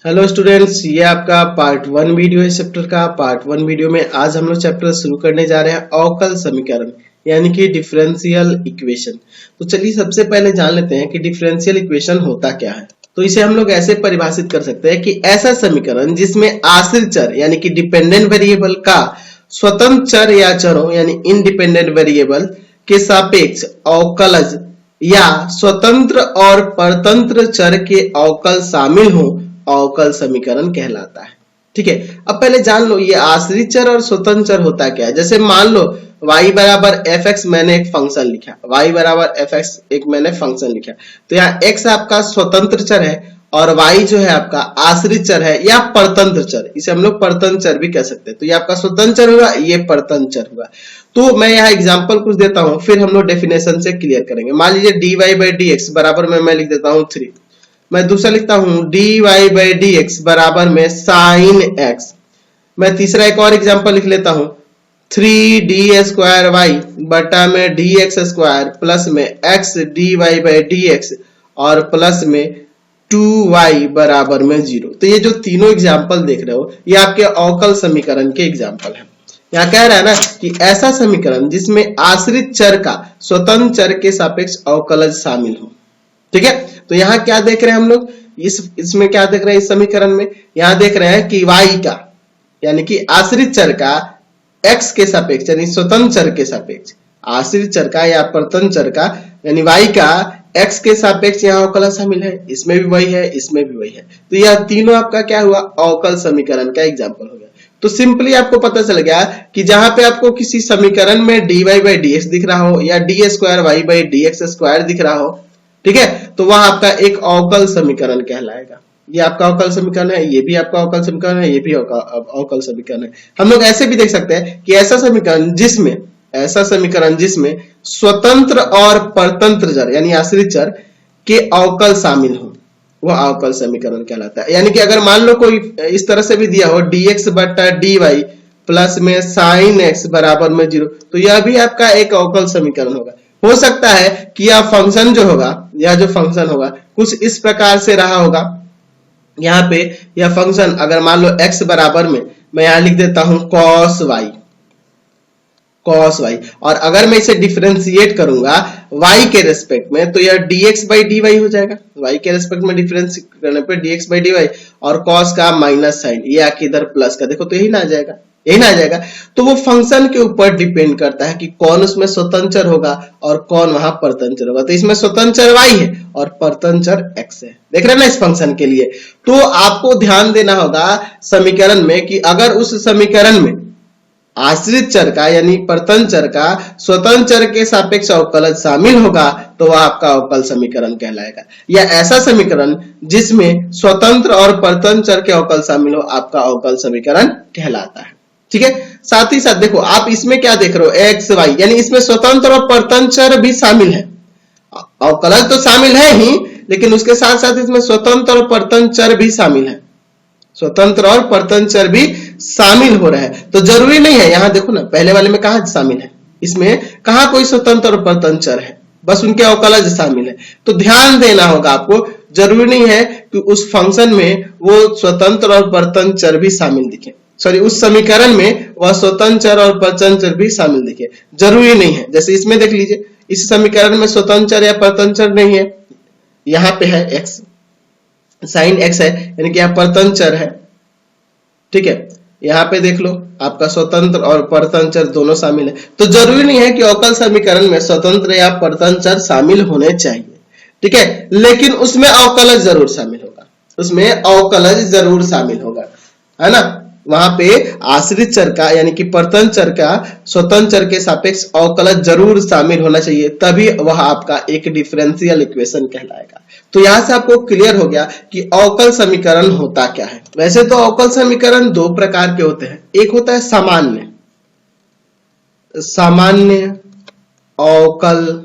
Hello students, ये आपका part 1 video है चैप्टर का। पार्ट 1 वीडियो में आज हम लोग चैप्टर शुरू करने जा रहे हैं अवकल समीकरण यानी कि डिफरेंशियल इक्वेशन। तो चलिए सबसे पहले जान लेते हैं कि डिफरेंशियल इक्वेशन होता क्या है। तो इसे हम लोग ऐसे परिभाषित कर सकते हैं कि ऐसा समीकरण जिसमें आश्रित चर यानी कि डिपेंडेंट वेरिएबल का स्वतंत्र चर या चरों यानी इंडिपेंडेंट वेरिएबल के सापेक्ष अवकलज या स्वतंत्र और परतंत्र चर के अवकल शामिल हो, अवकल समीकरण कहलाता है। ठीक है, अब पहले जान लो ये आश्रित चर और स्वतंत्र चर होता क्या है। जैसे मान लो y बराबर fx मैंने एक फंक्शन लिखा, y बराबर fx एक मैंने फंक्शन लिखा, तो यहाँ x आपका स्वतंत्र चर है और y जो है आपका आश्रित चर है या परतंत्र चर, इसे हम लोग परतंत्र चर भी कह सकते हैं। तो ये आपका स्वतंत्र चर हुआ, ये परतंत्र चर हुआ। तो मैं यहाँ एग्जांपल कुछ देता हूँ, फिर हम लोग डेफिनेशन से क्लियर करेंगे। मान लीजिए dy by dx बराबर में मैं लिख देता हूँ 3। मैं दूसरा लिखता हूं dy by dx बराबर में sin x। मैं तीसरा एक और एग्जांपल लिख लेता हूं 3d स्क्वायर y बटा में dx स्क्वायर प्लस में x dy by dx और प्लस में 2y बराबर में 0। तो ये जो तीनों एग्जांपल देख रहे हो ये आपके अवकल समीकरण के एग्जांपल है। यहाँ कह रहा है ना कि ऐसा समीकरण जिसमें आश्रित चर का स्वतंत्र चर के सापेक्ष अवकलज शामिल हो। ठीक है, तो यहाँ क्या देख रहे हैं हम लोग, इसमें क्या देख रहे हैं, इस समीकरण में यहाँ देख रहे हैं कि y का यानी कि आश्रित चर का x के सापेक्ष यानी स्वतंत्र चर के सापेक्ष, आश्रित चर का या परतंत्र चर का यानी y का x के सापेक्ष यहाँ अवकल शामिल है। इसमें भी वही है, इसमें भी वही है। तो यह तीनों आपका क्या हुआ, अवकल समीकरण का एग्जाम्पल हो गया। तो सिंपली आपको पता चल गया कि जहां पे आपको किसी समीकरण में dy by dx दिख रहा हो या d square y by dx square दिख रहा हो, ठीक है, तो वह आपका एक अवकल समीकरण कहलाएगा। ये आपका अवकल समीकरण है, ये भी आपका अवकल समीकरण है, ये भी अवकल समीकरण है। हम लोग ऐसे भी देख सकते हैं कि ऐसा समीकरण जिसमें स्वतंत्र और परतंत्र चर यानी आश्रित चर के अवकल शामिल हो, वह अवकल समीकरण कहलाता है। यानी कि अगर मान लो कोई इस तरह से भी दिया हो dx बटा dy प्लस में sin x बराबर में 0, तो यह भी आपका एक अवकल समीकरण होगा। हो सकता है कि यह फंक्शन जो होगा, यह जो फंक्शन होगा कुछ इस प्रकार से रहा होगा। यहाँ पे यह फंक्शन अगर मान लो x बराबर में मैं यहाँ लिख देता हूं cos y, और अगर मैं इसे डिफरेंशिएट करूंगा y के रेस्पेक्ट में तो यह dx by dy हो जाएगा। y के रेस्पेक्ट में डिफरेंशिएट करने पे dx by dy और cos का माइनस साइन, ये आके इधर प्लस का, देखो तो यही ना आ जाएगा, यही ना आ जाएगा। तो वो फंक्शन के ऊपर डिपेंड करता है कि कौन उसमें स्वतंत्र चर होगा और कौन वहां परतंत्र चर होगा। तो इसमें स्वतंत्र चर y है और परतंत्र चर x है, देख रहे हैं ना इस फंक्शन के लिए। तो आपको ध्यान देना होगा समीकरण में कि अगर उस समीकरण में आश्रित चर का यानी परतंत्र चर का स्वतंत्र चर के सापेक्ष अवकलज शामिल होगा तो वह आपका अवकल समीकरण कहलाएगा। या ऐसा समीकरण जिसमें स्वतंत्र और परतंत्र चर के अवकल शामिल हो, आपका अवकल समीकरण कहलाता है। ठीक है, साथ ही साथ देखो आप इसमें क्या देख रहे हो, एक्स वाई, यानी इसमें स्वतंत्र और परतंत्र चर भी शामिल है। अवकलज तो शामिल है ही, लेकिन उसके साथ साथ इसमें स्वतंत्र और परतंत्र चर भी शामिल है, स्वतंत्र और परतंत्र चर भी शामिल हो रहा है। तो जरूरी नहीं है, यहां देखो ना पहले वाले में कहां शामिल है, इसमें कहां कोई स्वतंत्र और परतंत्र चर है, बस उनके अवकलज शामिल है। तो ध्यान देना होगा आपको, जरूरी नहीं है कि उस फंक्शन में वो स्वतंत्र और परतंत्र चर भी शामिल दिखे, सॉरी उस समीकरण में वह स्वतंत्र चर और परतंत्र चर भी शामिल दिखे, जरूरी नहीं है। जैसे इसमें देख लीजिए, इस समीकरण में स्वतंत्र चर या परतंत्र चर नहीं है, यहाँ पे है x, sin x है यानी कि यहाँ परतंत्र चर है। ठीक है, यहाँ पे देख लो आपका स्वतंत्र और परतंत्र चर दोनों शामिल है। तो जरूरी नहीं है कि अवकल समीकरण में स्वतंत्र या परतंत्र चर शामिल होने चाहिए, ठीक है, लेकिन उसमें अवकलज जरूर शामिल होगा, उसमें अवकलज जरूर शामिल होगा, है ना। वहां पे आश्रित चर का यानी कि परतंत्र चर का स्वतंत्र चर के सापेक्ष अवकलज जरूर शामिल होना चाहिए, तभी वह आपका एक डिफरेंशियल इक्वेशन कहलाएगा। तो यहां से आपको क्लियर हो गया कि अवकल समीकरण होता क्या है। वैसे तो अवकल समीकरण दो प्रकार के होते हैं, एक होता है सामान्य अवकल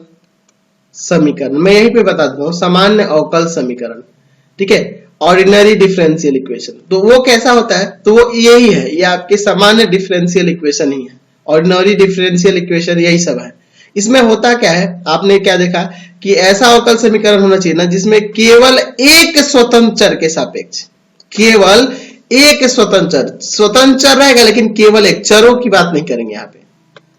समीकरण, मैं यहीं पे बता दूं सामान्य अवकल समीकरण, ठीक है, ऑर्डिनरी डिफरेंशियल इक्वेशन। तो वो कैसा होता है, तो वो यही है, ये आपके सामान्य डिफरेंशियल इक्वेशन ही है, ऑर्डिनरी डिफरेंशियल इक्वेशन यही सब है। इसमें होता क्या है, आपने क्या देखा कि ऐसा अवकल समीकरण होना चाहिए ना जिसमें केवल एक स्वतंत्र चर के सापेक्ष केवल एक स्वतंत्र चर रहेगा, लेकिन केवल एक, चरों की बात नहीं करेंगे यहाँ पे।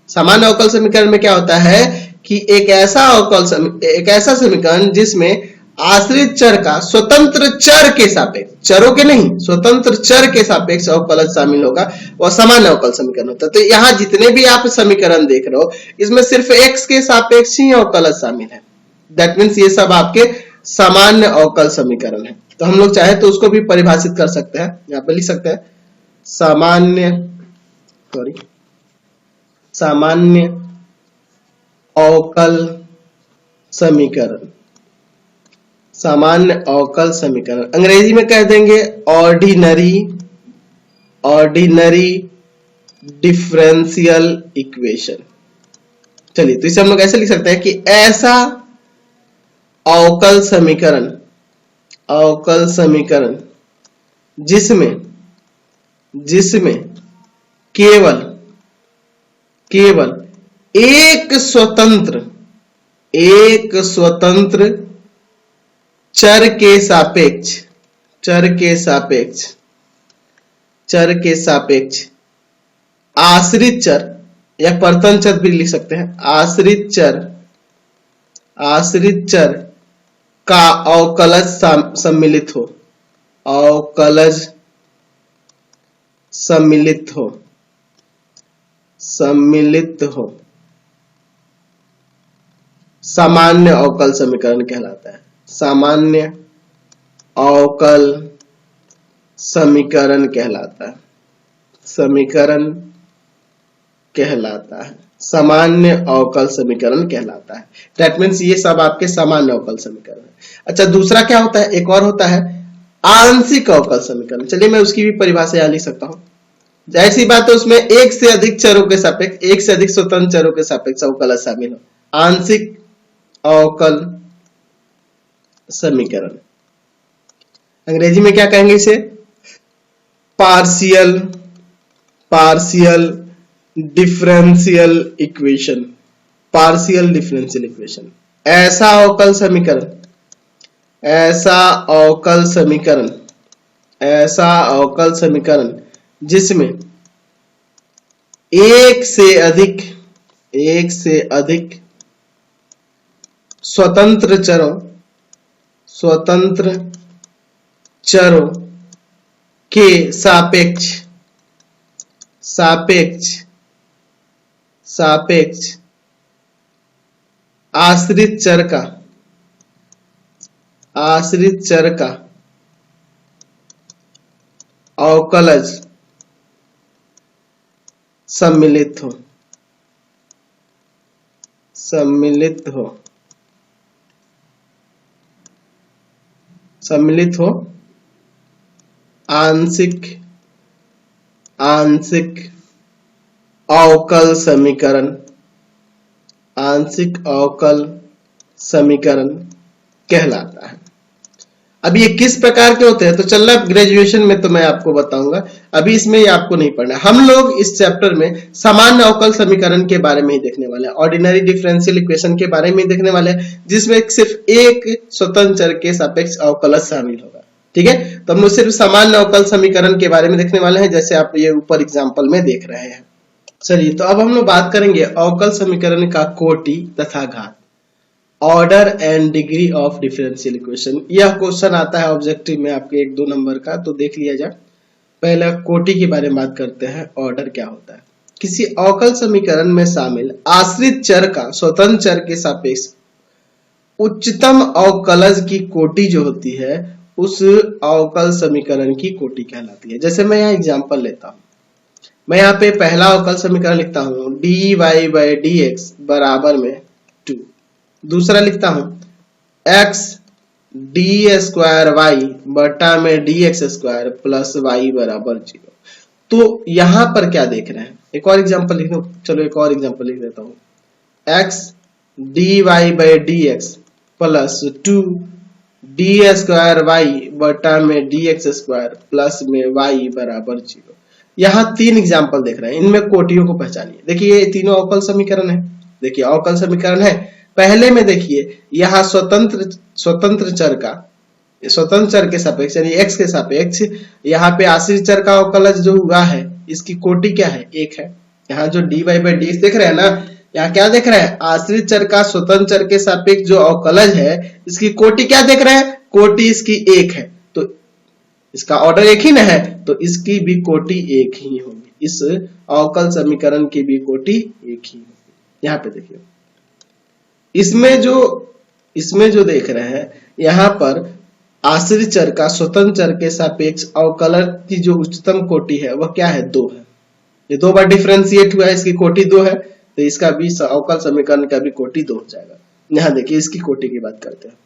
सामान्य अवकल समीकरण में क्या होता है कि एक ऐसा समीकरण जिसमें आश्रित चर का स्वतंत्र चर के सापेक्ष, चरों के नहीं, स्वतंत्र चर के सापेक्ष अवकलज शामिल होगा, वह सामान्य अवकल समीकरण होता है। तो यहाँ जितने भी आप समीकरण देख रहे हो, इसमें सिर्फ x के सापेक्ष ही अवकलज शामिल है। दैट मीन्स ये सब आपके सामान्य अवकल समीकरण है। तो हम लोग चाहे तो उसको भी परिभाषित कर सकते हैं, यहाँ पे लिख सकते हैं सामान्य अवकल समीकरण, सामान्य अवकल समीकरण अंग्रेजी में कह देंगे ऑर्डिनरी डिफरेंशियल इक्वेशन। चलिए, तो इसे हम लोग ऐसे लिख सकते हैं कि ऐसा अवकल समीकरण जिसमें केवल एक स्वतंत्र चर के सापेक्ष आश्रित चर या परतन चर भी लिख सकते हैं, आश्रित चर का अवकलज सम्मिलित हो, सामान्य अवकल समीकरण कहलाता है। सामान्य अवकल समीकरण कहलाता है, सामान्य अवकल समीकरण कहलाता है। दैट मीन्स ये सब आपके सामान्य अवकल समीकरण है। अच्छा, दूसरा क्या होता है, एक और होता है आंशिक अवकल समीकरण। चलिए मैं उसकी भी परिभाषा यहां लिख सकता हूं। ऐसी बात है उसमें एक से अधिक चरों के सापेक्ष, एक से अधिक स्वतंत्र चरों के सापेक्ष अवकल शामिल हो, आंशिक अवकल समीकरण। अंग्रेजी में क्या कहेंगे इसे, पार्शियल डिफरेंशियल इक्वेशन। ऐसा अवकल समीकरण जिसमें एक से अधिक स्वतंत्र चरों के सापेक्ष आश्रित चर का अवकलज सम्मिलित हो आंशिक अवकल समीकरण कहलाता है। अब ये किस प्रकार के होते हैं तो चलना ग्रेजुएशन में तो मैं आपको बताऊंगा, अभी इसमें ये आपको नहीं पढ़ना है। हम लोग इस चैप्टर में सामान्य अवकल समीकरण के बारे में ही देखने वाले हैं, ऑर्डिनरी डिफरेंशियल इक्वेशन के बारे में ही देखने वाले हैं, जिसमें सिर्फ एक स्वतंत्र चर के सापेक्ष अवकलज शामिल होगा। ठीक है, तो हम लोग सिर्फ सामान्य अवकल समीकरण के बारे में देखने वाले हैं, जैसे आप ये ऊपर एग्जाम्पल में देख रहे हैं। चलिए, तो अब हम लोग बात करेंगे अवकल समीकरण का कोटि तथा घात, order and degree of differential equation. यह क्वेश्चन आता है ऑब्जेक्टिव में आपके 1-2 नंबर का, तो देख लिया जाए। पहले कोटि के बारे में बात करते हैं, ऑर्डर क्या होता है। किसी अवकल समीकरण में शामिल आश्रित चर का स्वतंत्र चर के सापेक्ष उच्चतम अवकलज की कोटि जो होती है, उस अवकल समीकरण की कोटि कहलाती है। जैसे मैं यहाँ एग्जाम्पल लेता हूं, मैं यहाँ पे पहला अवकल समीकरण लिखता हूं dy/dx बराबर में 2, दूसरा लिखता हूं x d² बटा में dx² प्लस y बराबर 0। तो यहां पर क्या देख रहे हैं, एक और एग्जांपल लिख दो। चलो एक और एग्जांपल लिख देता हूं, x dy/dx प्लस 2 d² बटा में dx² प्लस में y बराबर 0। यहां 3 एग्जांपल देख रहे हैं, इनमें कोटियों को पहचानिए। देखिए ये तीनों अवकल समीकरण है, देखिए अवकल समीकरण है। पहले में देखिए यहाँ स्वतंत्र चर का स्वतंत्र चर के सापेक्ष यानी x के सापेक्ष यहाँ पे आश्रित चर का अवकलज जो हुआ है इसकी कोटि क्या है, 1 है। यहाँ जो dy by dx देख रहे हैं ना, यहाँ क्या देख रहे हैं, आश्रित चर का स्वतंत्र चर के सापेक्ष जो अवकलज है इसकी कोटि क्या देख रहे हैं, कोटि इसकी 1 है। तो इसका ऑर्डर एक ही ना है, तो इसकी भी कोटि 1 ही होगी, इस अवकल समीकरण की भी कोटि 1 ही होगी। यहाँ पे देखिए इसमें जो देख रहे हैं यहाँ पर आश्रित चर का स्वतंत्र चर के सापेक्ष अवकलन की जो उच्चतम कोटि है वह क्या है, 2 है। ये 2 बार डिफरेंशिएट हुआ है, इसकी कोटि 2 है, तो इसका भी अवकल समीकरण का भी कोटि 2 हो जाएगा। यहाँ देखिए इसकी कोटि की बात करते हैं।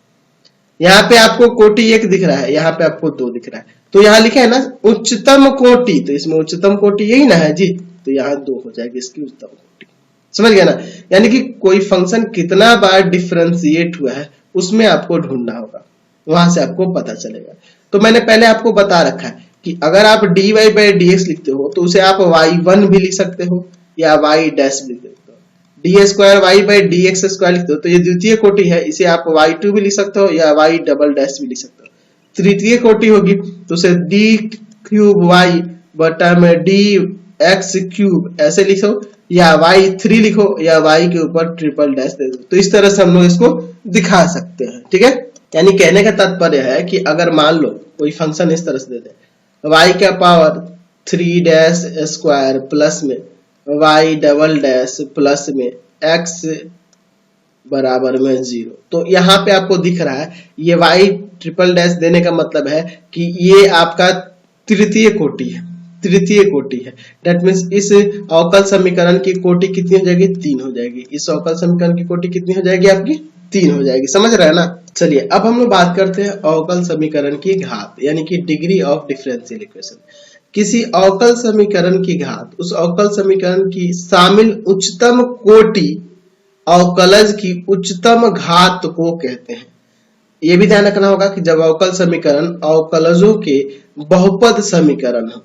यहाँ पे आपको कोटि 1 दिख रहा है, यहाँ पे आपको 2 दिख रहा है, तो यहाँ लिखा है ना उच्चतम कोटि, तो इसमें उच्चतम कोटि यही ना है जी, तो यहाँ 2 हो जाएगी इसकी उच्चतम कोटि। समझ गया ना, यानी कि कोई फंक्शन कितना बार डिफरेंशिएट हुआ है उसमें आपको ढूंढना होगा, वहां से आपको पता चलेगा। तो मैंने पहले आपको बता रखा है कि अगर आप dy by dx लिखते हो तो उसे आप y1 भी लिख सकते हो या y डैश भी लिख सकते हो। D square y by dx square लिखते हो तो ये द्वितीय कोटि है, इसे आप y2 भी लिख सकते हो या y डबल डैश भी लिख सकते हो। तृतीय कोटि होगी तो उसे d क्यूब y बटा में dx क्यूब ऐसे लिखो या y3 लिखो या y के ऊपर ट्रिपल डैश दे दो। तो इस तरह से हम लोग इसको दिखा सकते हैं, ठीक है। यानी कहने का तात्पर्य है कि अगर मान लो कोई फंक्शन इस तरह से दे दे y का पावर 3 डैश स्क्वायर प्लस में y डबल डैश प्लस में x बराबर में 0, तो यहाँ पे आपको दिख रहा है ये y ट्रिपल डैश देने का मतलब है कि ये आपका तृतीय कोटि है, तृतीय कोटि है। दैट मीन्स इस अवकल समीकरण की कोटि कितनी हो जाएगी, 3 हो जाएगी। इस अवकल समीकरण की कोटि कितनी हो जाएगी आपकी, 3 हो जाएगी। समझ रहे हैं ना। चलिए अब हम लोग बात करते हैं अवकल समीकरण की घात यानी कि डिग्री ऑफ डिफरेंशियल इक्वेशन। किसी अवकल समीकरण की घात उस अवकल समीकरण की शामिल उच्चतम कोटि अवकलज की उच्चतम घात को कहते हैं। यह भी ध्यान रखना होगा कि जब अवकल समीकरण अवकलजों के बहुपद समीकरण हो,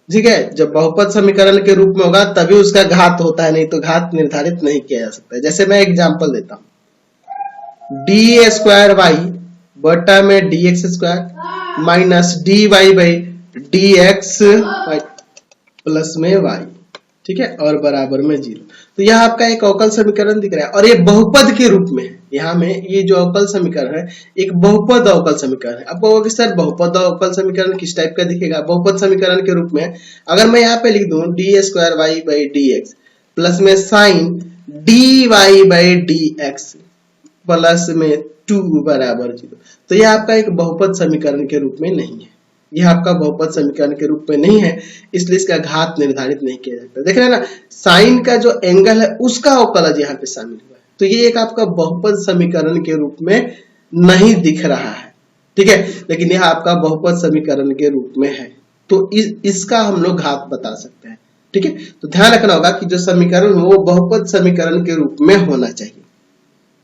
ठीक है, जब बहुपद समीकरण के रूप में होगा तभी उसका घात होता है, नहीं तो घात निर्धारित नहीं किया जा सकता है। जैसे मैं एग्जांपल देता हूं, डी स्क्वायर वाई बटा में d x square minus d y by d x plus में वाई, ठीक है, और बराबर में 0। तो यह आपका एक अवकल समीकरण दिख रहा है और ये बहुपद के रूप में है। यहाँ में ये जो अवकल समीकरण है एक बहुपद अवकल समीकरण है। आपको होगा कि सर बहुपद अवकल समीकरण किस टाइप का दिखेगा, बहुपद समीकरण के रूप में अगर मैं यहाँ पे लिख दूं d square y by d x plus में sine d y by d x plus में 2 बराबर 0, तो यह आपका एक बहुपद समीकरण के रूप में नहीं है, यह आपका बहुपद समीकरण के रूप में नहीं है, इसलिए इसका घात निर्धारित नहीं किया जाता। देख रहे हैं ना, साइन का जो एंगल है उसका अवकलज यहाँ पे शामिल हुआ है, तो ये एक आपका बहुपद समीकरण के रूप में नहीं दिख रहा है, ठीक है, लेकिन यह आपका बहुपद समीकरण के रूप में है, तो इसका हम लोग घात बता सकते हैं, ठीक है। तो ध्यान रखना होगा कि जो समीकरण हो वो बहुपद समीकरण के रूप में होना चाहिए,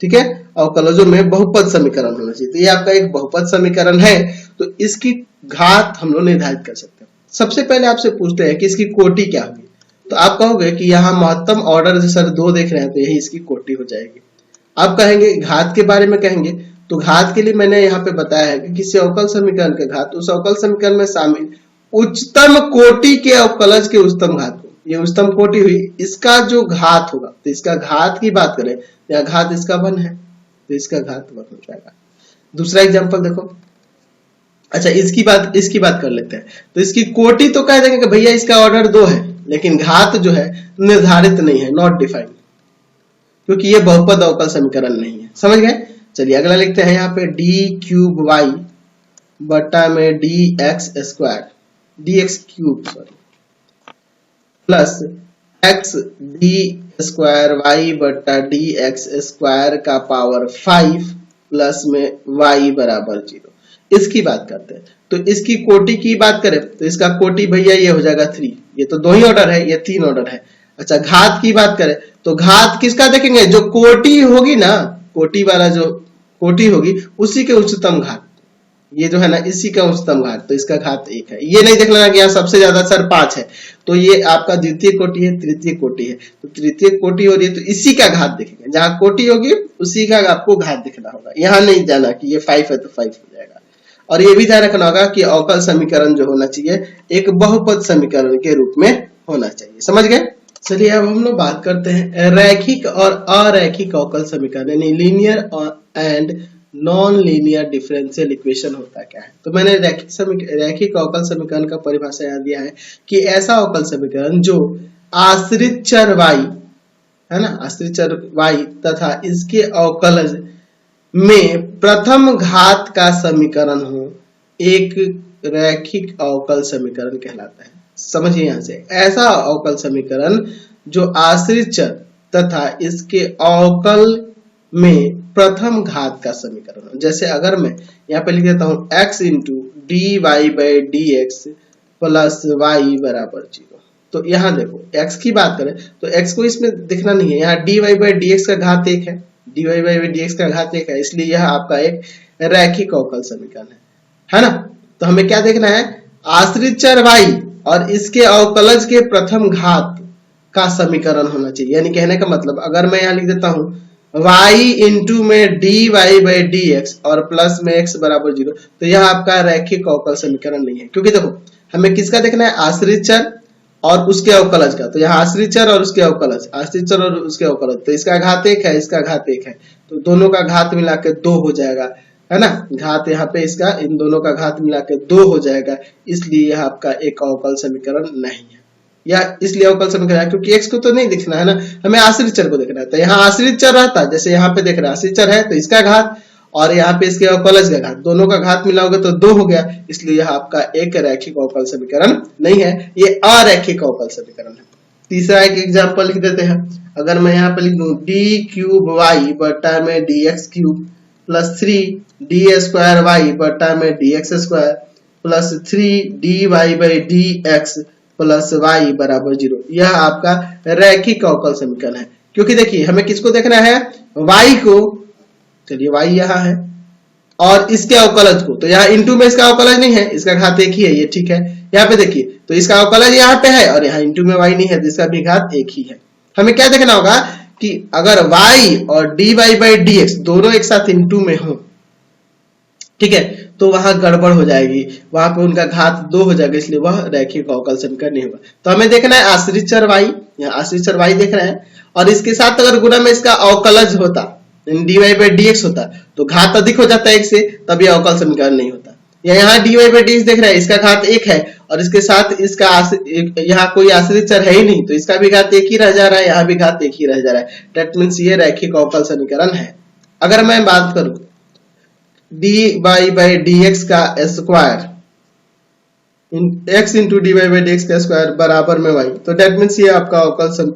ठीक है, अवकलजों में बहुपद समीकरण होना चाहिए। तो ये आपका एक बहुपद समीकरण है, तो इसकी घात हम लोग निर्धारित कर सकते हैं। सबसे पहले आपसे पूछते हैं कि इसकी कोटि क्या होगी, तो आप कहोगे कि यहाँ महत्तम ऑर्डर से सर 2 देख रहे हैं तो यही इसकी कोटि हो जाएगी। आप कहेंगे घात के बारे में कहेंगे, तो घात के लिए मैंने यहाँ पे बताया है कि किसी अवकल समीकरण का घात उस अवकल समीकरण में शामिल उच्चतम कोटि के अवकलज के उच्चतम घात को, ये उच्चतम कोटि हुई, इसका जो घात होगा, तो इसका घात की बात करें, या घात इसका 1 है तो इसका घात 1 हो जाएगा। दूसरा एग्जांपल देखो, अच्छा इसकी बात कर लेते हैं। तो इसकी कोटि तो कह देंगे कि भैया इसका ऑर्डर 2 है, लेकिन घात जो है निर्धारित नहीं है, नॉट डिफाइंड, क्योंकि ये बहुपद अवकल समीकरण नहीं है। समझ गए। चलिए अगला लिखते हैं यहाँ पे डी क्यूब वाई बटा में d x square, d x cube sorry, plus x d square y बटा डी एक्स स्क्वायर का पावर 5 प्लस में वाई बराबर 0। इसकी बात करते हैं, तो इसकी कोटि की बात करें तो इसका कोटि भैया ये हो जाएगा 3, ये तो 2 ही ऑर्डर है, ये 3 ऑर्डर है। अच्छा घात की बात करें तो घात किसका देखेंगे, जो कोटि होगी ना, कोटि वाला जो कोटि होगी उसी के उच्चतम घात, ये जो है ना इसी का उच्चतम घात, तो इसका घात 1 है। ये नहीं देख लेना कि यहाँ सबसे ज्यादा सर 5 है, तो ये आपका द्वितीय कोटि है, तृतीय कोटि है, तो तृतीय कोटि हो रही है तो इसी का घात देखेंगे, जहां कोटि होगी उसी का आपको घात दिखना होगा, यहाँ नहीं जाना कि ये 5 है तो 5 हो जाएगा। और ये भी ध्यान रखना होगा कि अवकल समीकरण जो होना चाहिए एक बहुपद समीकरण के रूप में होना चाहिए। समझ गए? चलिए अब हम लोग बात करते हैं रैखिक और अरैखिक अवकल समीकरण, यानी linear and non linear differential equation होता क्या है। तो मैंने रैखिक अवकल समीकरण का परिभाषा यहाँ दिया है कि ऐसा अवकल समीकरण जो आश्रित चर y है ना, आश्रित चर y तथा इसके अवकलज में प्रथम घात का समीकरण हो, एक रैखिक अवकल समीकरण कहलाता है। समझिए यहाँ से, ऐसा अवकल समीकरण जो आश्रित चर तथा इसके अवकल में प्रथम घात का समीकरण हो। जैसे अगर मैं यहाँ पे लिख देता हूँ x into d y by d x plus y बराबर 0, तो यहाँ देखो x की बात करें तो x को इसमें दिखना नहीं है, यहाँ d y by d x का घात 1 है, d y by d x का घात 1 है, इसलिए यह आपका एक रैखिक अवकल समीकरण है ना। तो हमें क्या देखना है, आश्रित चर y और इसके अवकलज के प्रथम घात का समीकरण होना चाहिए। यानी कहने का मतलब अगर मैं यहाँ लिख देता हूँ y इंटू में d y by d x और प्लस में x बराबर 0, तो यह आपका रैखिक अवकल समीकरण नहीं है, क्योंकि देखो हमें किसका देखना है, आश्रित चर और उसके अवकलज का। तो यहाँ आश्रित चर और उसके अवकलज, आश्रित चर और उसके अवकलज, तो इसका घात 1 है, इसका घात 1 है, तो दोनों का घात मिला के 2 हो जाएगा, है ना। घात यहाँ पे इसका, इन दोनों का घात मिला के 2 हो जाएगा, इसलिए यह आपका एक अवकल समीकरण नहीं है। या इसलिए अवकल समीकरण है क्योंकि x को तो नहीं दिखना है ना, हमें आश्रित चर को देखना है। तो यहाँ आश्रित चर रहता, जैसे यहाँ पे देख रहे हैं आश्रित चर है तो इसका घात और यहाँ पे इसके अवकलज का घात, दोनों का घात मिलाओगे तो 2 हो गया, इसलिए यह आपका एक रैखिक अवकल समीकरण नहीं है, ये अरैखिक अवकल समीकरण है। तीसरा एक एग्जाम्पल लिख देते हैं, अगर मैं यहाँ पे लिख दूं डी क्यूब वाई बटा में d x cube plus 3 d square y बटा में d x square plus 3 d y by d x plus y बराबर 0, यह आपका रैखिक अवकल समीकरण है। क्योंकि देखिए हमें किसको देखना है, y को, चलिए y यहाँ है और इसके अवकलज को, तो यहाँ इंटू में इसका अवकलज नहीं है, इसका घात 1 ही है, ये ठीक है। यहाँ पे देखिए तो इसका अवकलज यहाँ पे है और यहाँ इंटू में y नहीं है, तो इसका भी घात 1 ही है। हमें क्या देखना होगा कि अगर y और dy बाई dx दोनों एक साथ इंटू में हो, ठीक है, तो वहां गड़बड़ हो जाएगी, वहां पे उनका घात 2 हो जाएगा, इसलिए वह रैखिक अवकल समीकरण नहीं होगा। तो हमें देखना है आश्रित चर y, यहाँ आश्रित चर y देख रहे हैं और इसके साथ अगर गुणा में इसका अवकलज होता, d y by d x होता, तो घात अधिक हो जाता है 1 से, तब यह अवकल समीकरण नहीं होता। या यहाँ d y by d x देख रहे हैं, इसका घात 1 है और इसके साथ इसका यहाँ कोई आश्रित चर है ही नहीं, तो इसका भी घात 1 ही रह जा रहा है, यहाँ भी घात 1 ही रह जा रहा है। दैट मीन्स ये रैखिक अवकल समीकरण है। अगर मैं बात करूं d y by d x का square, x into d y by d x का स्क्वायर बराबर में y, तो दैट मीन्स ये आपका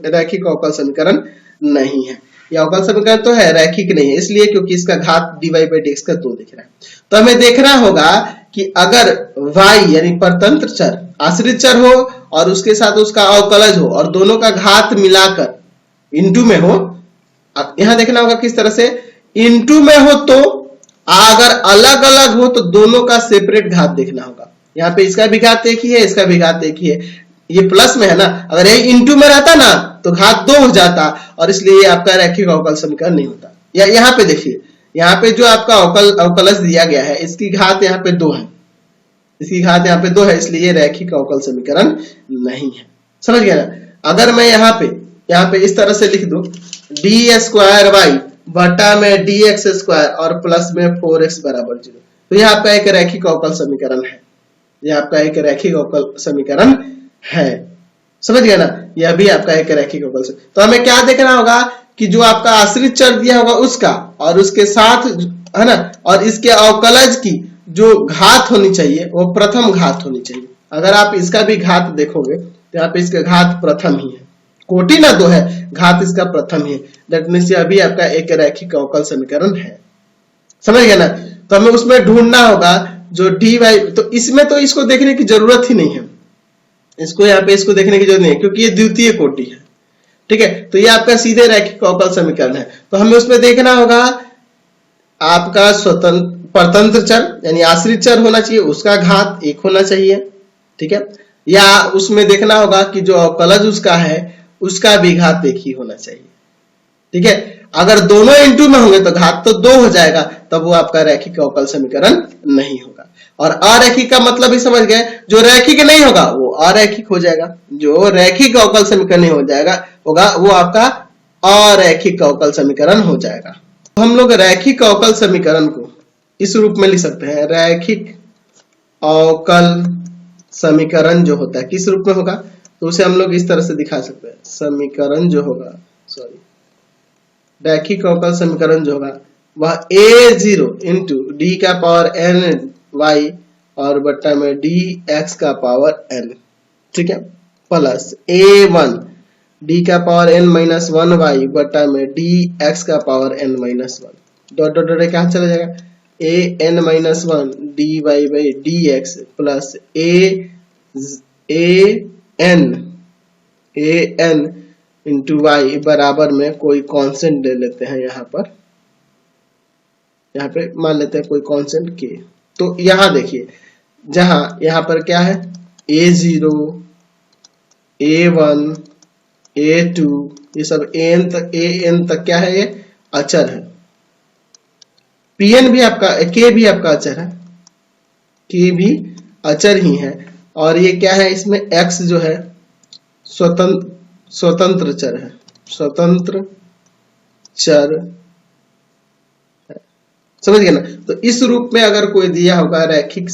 रैखिक अवकल समीकरण नहीं है। ये अवकल समीकरण तो है, रैखिक नहीं है, इसलिए क्योंकि इसका घात d y by d x का 2 दिख रहा है। तो हमें देखना होगा कि अगर y यानी परतंत्र चर आश्रित चर हो और उसके साथ उसका अवकलज हो और दोनों का घात मिलाकर इंटू में हो, यहां देखना होगा किस तरह से, इंटू में हो तो अगर अलग अलग हो तो दोनों का सेपरेट घात देखना होगा। यहाँ पे इसका भी घात 1 ही है, इसका भी घात 1 ही है, ये प्लस में है ना, अगर ये इंटू में रहता ना तो घात 2 हो जाता और इसलिए ये आपका रैखिक अवकल समीकरण नहीं होता। या यहाँ पे देखिए, यहाँ पे जो आपका अवकलज दिया गया है इसकी घात यहाँ पे 2 है, इसकी घात यहाँ पे 2 है, इसलिए ये रैखिक अवकल समीकरण नहीं है। समझ गया ना। अगर मैं यहाँ पे इस तरह से लिख दूं डी स्क्वायर वाई बटा में डी एक्स स्क्वायर और प्लस में 4x बराबर 0, तो यह आपका एक रैखिक अवकल समीकरण है, यह आपका एक रैखिक अवकल समीकरण है। समझ गया ना, यह भी आपका एक रैखिक अवकल समीकरण। तो हमें क्या देखना होगा कि जो आपका आश्रित चर दिया होगा उसका और उसके साथ, है ना, और इसके अवकलज की जो घात होनी चाहिए वो प्रथम घात होनी चाहिए। अगर आप इसका भी घात देखोगे तो यहाँ पे इसका घात प्रथम ही है, कोटि ना 2 है, घात इसका प्रथम ही है। दैट मीन्स यह भी आपका एक रैखिक अवकल समीकरण है। समझ गया ना। तो हमें उसमें ढूंढना होगा जो डी वाई, तो इसमें तो इसको देखने की जरूरत ही नहीं है, इसको यहाँ पे इसको देखने की जरूरत नहीं है क्योंकि ये द्वितीय कोटि है, ठीक है। तो ये आपका सीधे रैखिक अवकल समीकरण है। तो हमें उसमें देखना होगा आपका स्वतंत्र परतंत्र चर यानी आश्रित चर होना चाहिए, उसका घात 1 होना चाहिए, ठीक है। या उसमें देखना होगा कि जो अवकलज उसका है उसका भी घात 1 ही होना चाहिए, ठीक है। अगर दोनों इंटू में होंगे तो घात तो 2 हो जाएगा, तब वो आपका रैखिक अवकल समीकरण नहीं होगा। और अरैखिक का मतलब ही समझ गए, जो रैखिक नहीं होगा वो अरैखिक हो जाएगा, जो रैखिक अवकल समीकरण नहीं हो जाएगा होगा वो आपका अरैखिक अवकल समीकरण हो जाएगा। तो हम लोग रैखिक अवकल समीकरण को इस रूप में लिख सकते हैं, रैखिक अवकल समीकरण जो होता है किस रूप में होगा, तो उसे हम लोग इस तरह से दिखा सकते हैं, समीकरण जो होगा रैखिक अवकल समीकरण जो होगा वह a0 इंटू डी का पावर n y और बट्टा में dx का पावर n, ठीक है, प्लस a1 डी का पावर n माइनस 1y बट्टा में dx का power n minus 1 dot dot dot क्या चला जाएगा, a n minus 1 dy by dx plus a n into y बराबर में कोई कांस्टेंट ले लेते हैं, यहाँ पे मान लेते हैं कोई कांस्टेंट के। तो यहाँ देखिए जहां यहाँ पर क्या है, a0 a1 a2 ये सब an तक क्या है, ये अचर है। pn भी आपका k भी आपका अचर है, k भी अचर ही है, और ये क्या है, इसमें x जो है स्वतंत्र चर है, स्वतंत्र चर है, समझ गए ना। तो इस रूप में अगर कोई दिया होगा रैखिक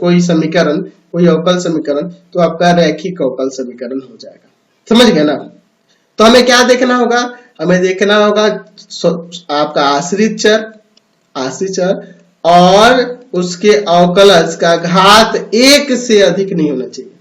कोई समीकरण, कोई अवकल समीकरण, तो आपका रैखिक अवकल समीकरण हो जाएगा, समझ गए ना। तो हमें क्या देखना होगा, हमें देखना होगा आपका आश्रित चर और उसके अवकलज का घात 1 से अधिक नहीं होना चाहिए,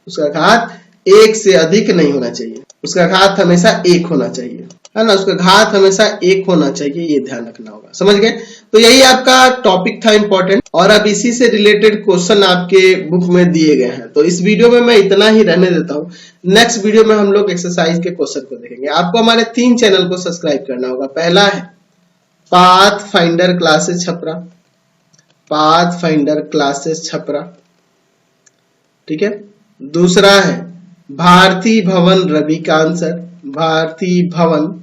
उसका घात 1 से अधिक नहीं होना चाहिए, उसका घात हमेशा 1 होना चाहिए, है ना, उसका घात हमेशा 1 होना चाहिए, ये ध्यान रखना होगा, समझ गए। तो यही आपका टॉपिक था इंपॉर्टेंट, और अब इसी से रिलेटेड क्वेश्चन आपके बुक में दिए गए हैं। तो इस वीडियो में मैं इतना ही रहने देता हूँ, नेक्स्ट वीडियो में हम लोग एक्सरसाइज के क्वेश्चन को देखेंगे। आपको हमारे 3 चैनल को सब्सक्राइब करना होगा। पहला है path finder classes Chhapra, path finder classes Chhapra, ठीक है। दूसरा है भारती भवन रविकांत सर, भारती भवन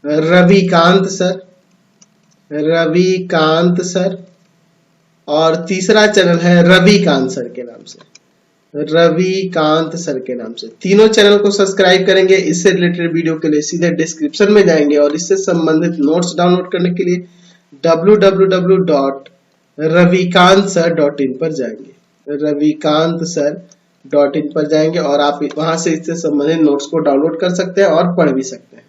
रविकांत सर, रविकांत सर, और तीसरा चैनल है रविकांत सर के नाम से, रविकांत सर के नाम से। तीनों चैनल को सब्सक्राइब करेंगे। इससे रिलेटेड वीडियो के लिए सीधे डिस्क्रिप्शन में जाएंगे और इससे संबंधित नोट्स डाउनलोड करने के लिए www.ravikantsir.in पर जाएंगे, ravikantsir.in पर जाएंगे और आप वहां से इससे संबंधित नोट्स को डाउनलोड कर सकते हैं और पढ़ भी सकते हैं।